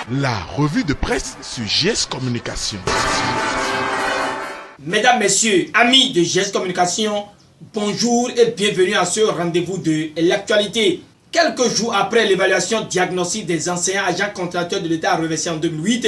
La revue de presse sur GS Communication. Mesdames, Messieurs, amis de GS Communication, bonjour et bienvenue à ce rendez-vous de l'actualité. Quelques jours après l'évaluation diagnostique des enseignants agents contractuels de l'État reversée en 2008,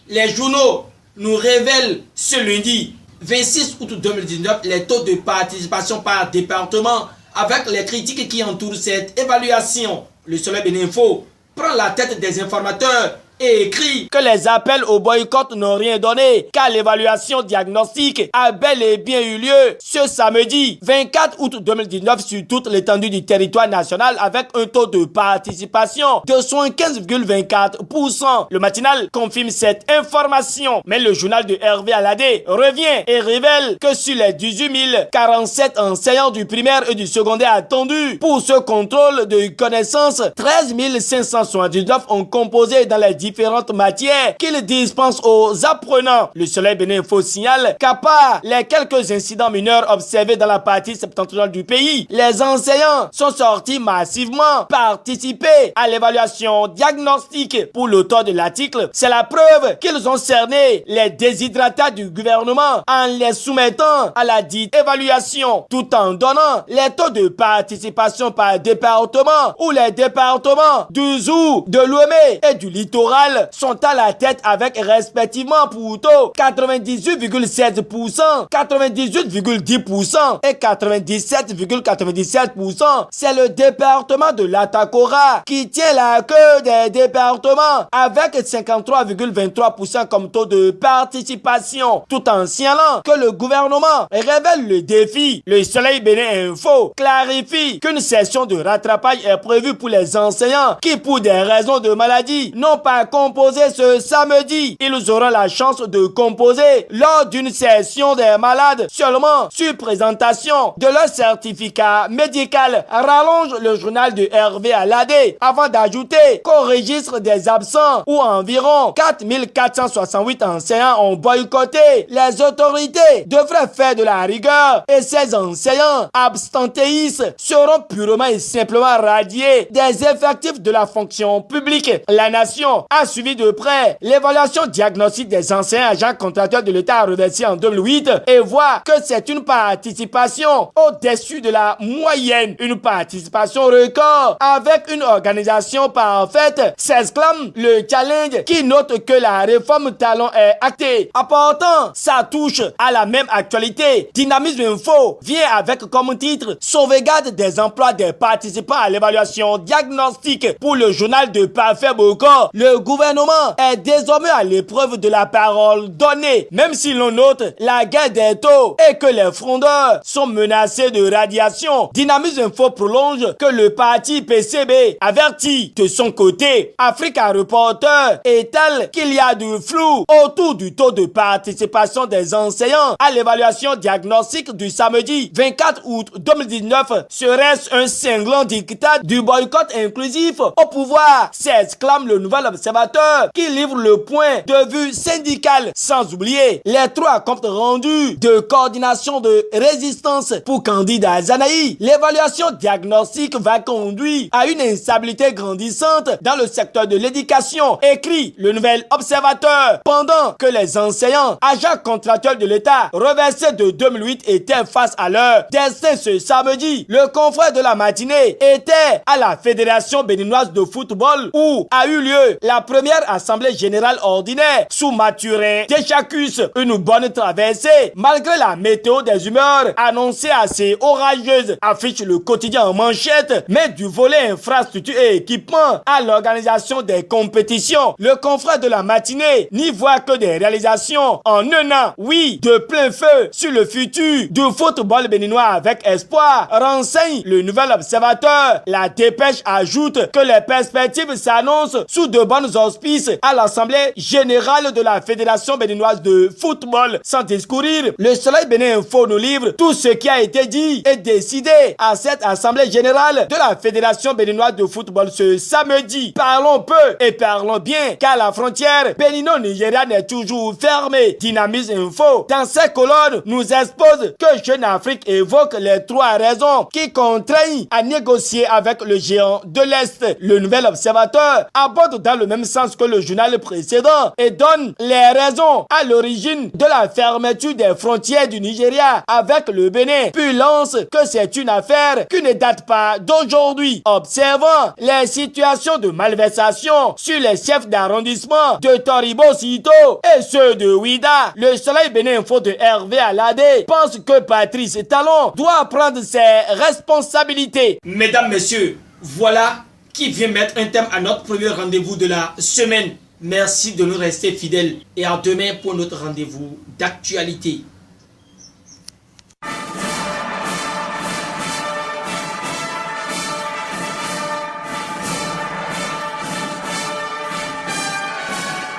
les journaux nous révèlent ce lundi 26 août 2019 les taux de participation par département avec les critiques qui entourent cette évaluation. Le Soleil Béninfo prend la tête des informateurs et écrit que les appels au boycott n'ont rien donné car l'évaluation diagnostique a bel et bien eu lieu ce samedi 24 août 2019 sur toute l'étendue du territoire national avec un taux de participation de 75,24%. Le matinal confirme cette information, mais le journal de Hervé Alade revient et révèle que sur les 18 047 enseignants du primaire et du secondaire attendus pour ce contrôle de connaissances, 13 579 ont composé dans les différentes matières qu'il dispense aux apprenants. Le Soleil Béninfo signale qu'à part les quelques incidents mineurs observés dans la partie septentrionale du pays, les enseignants sont sortis massivement participer à l'évaluation diagnostique. Pour l'auteur de l'article, c'est la preuve qu'ils ont cerné les déshydratats du gouvernement en les soumettant à la dite évaluation, tout en donnant les taux de participation par département où les départements du Zou, de l'Ouémé et du littoral sont à la tête avec respectivement pour taux 98,7%, 98,10% et 97,97%. C'est le département de l'Atakora qui tient la queue des départements avec 53,23% comme taux de participation, tout en signalant que le gouvernement révèle le défi. Le Soleil Béninfo clarifie qu'une session de rattrapage est prévue pour les enseignants qui, pour des raisons de maladie, n'ont pas composer ce samedi. Ils auront la chance de composer lors d'une session des malades seulement sur présentation de leur certificat médical, rallonge le journal de Hervé Alade avant d'ajouter qu'au registre des absents où environ 4 468 enseignants ont boycotté, les autorités devraient faire de la rigueur et ces enseignants abstentéistes seront purement et simplement radiés des effectifs de la fonction publique. La nation a suivi de près l'évaluation diagnostique des enseignants agents contractuels de l'État reversée en 2008 et voit que c'est une participation au-dessus de la moyenne, une participation record avec une organisation parfaite, s'exclame le challenge qui note que la réforme Talon est actée, apportant sa touche à la même actualité. Dynamisme Info vient avec comme titre sauvegarde des emplois des participants à l'évaluation diagnostique. Pour le journal de Parfait Boko, le gouvernement est désormais à l'épreuve de la parole donnée, même si l'on note la guerre des taux et que les frondeurs sont menacés de radiation. Dynamisme Info prolonge que le parti PCB avertit de son côté Africa Reporter est tel qu'il y a du flou autour du taux de participation des enseignants à l'évaluation diagnostique du samedi 24 août 2019. Serait-ce un cinglant dictat du boycott inclusif au pouvoir, s'exclame le Nouvel Observateur qui livre le point de vue syndical, sans oublier les 3 comptes rendus de coordination de résistance pour candidat Zanaï. L'évaluation diagnostique va conduire à une instabilité grandissante dans le secteur de l'éducation, écrit le Nouvel Observateur, pendant que les enseignants agents contractuels de l'État reversés de 2008 étaient face à leur destin ce samedi. Le confrère de la matinée était à la Fédération béninoise de football où a eu lieu la première assemblée générale ordinaire sous Mathurin Deschacus. Une bonne traversée malgré la météo des humeurs annoncée assez orageuse, affiche le quotidien en manchette, mais du volet infrastructure et équipement à l'organisation des compétitions. Le confrère de la matinée n'y voit que des réalisations en un an. Oui, de plein feu sur le futur du football béninois avec espoir, renseigne le Nouvel Observateur. La dépêche ajoute que les perspectives s'annoncent sous de bonnes auspices à l'Assemblée générale de la Fédération béninoise de football. Sans discourir, le Soleil Béninfo nous livre tout ce qui a été dit et décidé à cette Assemblée générale de la Fédération béninoise de football ce samedi. Parlons peu et parlons bien, car la frontière bénino-nigériane est toujours fermée. Dynamisme Info, dans ses colonnes, nous expose que Jeune Afrique évoque les 3 raisons qui contraignent à négocier avec le géant de l'Est. Le Nouvel Observateur aborde dans le même même sens que le journal précédent et donne les raisons à l'origine de la fermeture des frontières du Nigeria avec le Bénin, puis lance que c'est une affaire qui ne date pas d'aujourd'hui. Observant les situations de malversation sur les chefs d'arrondissement de Toribo-Sito et ceux de Ouida, le Soleil Bénin Info de Hervé Alade pense que Patrice Talon doit prendre ses responsabilités. Mesdames, messieurs, voilà qui vient mettre un thème à notre premier rendez-vous de la semaine. Merci de nous rester fidèles et à demain pour notre rendez-vous d'actualité.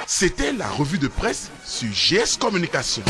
C'était la revue de presse sur GS Communication.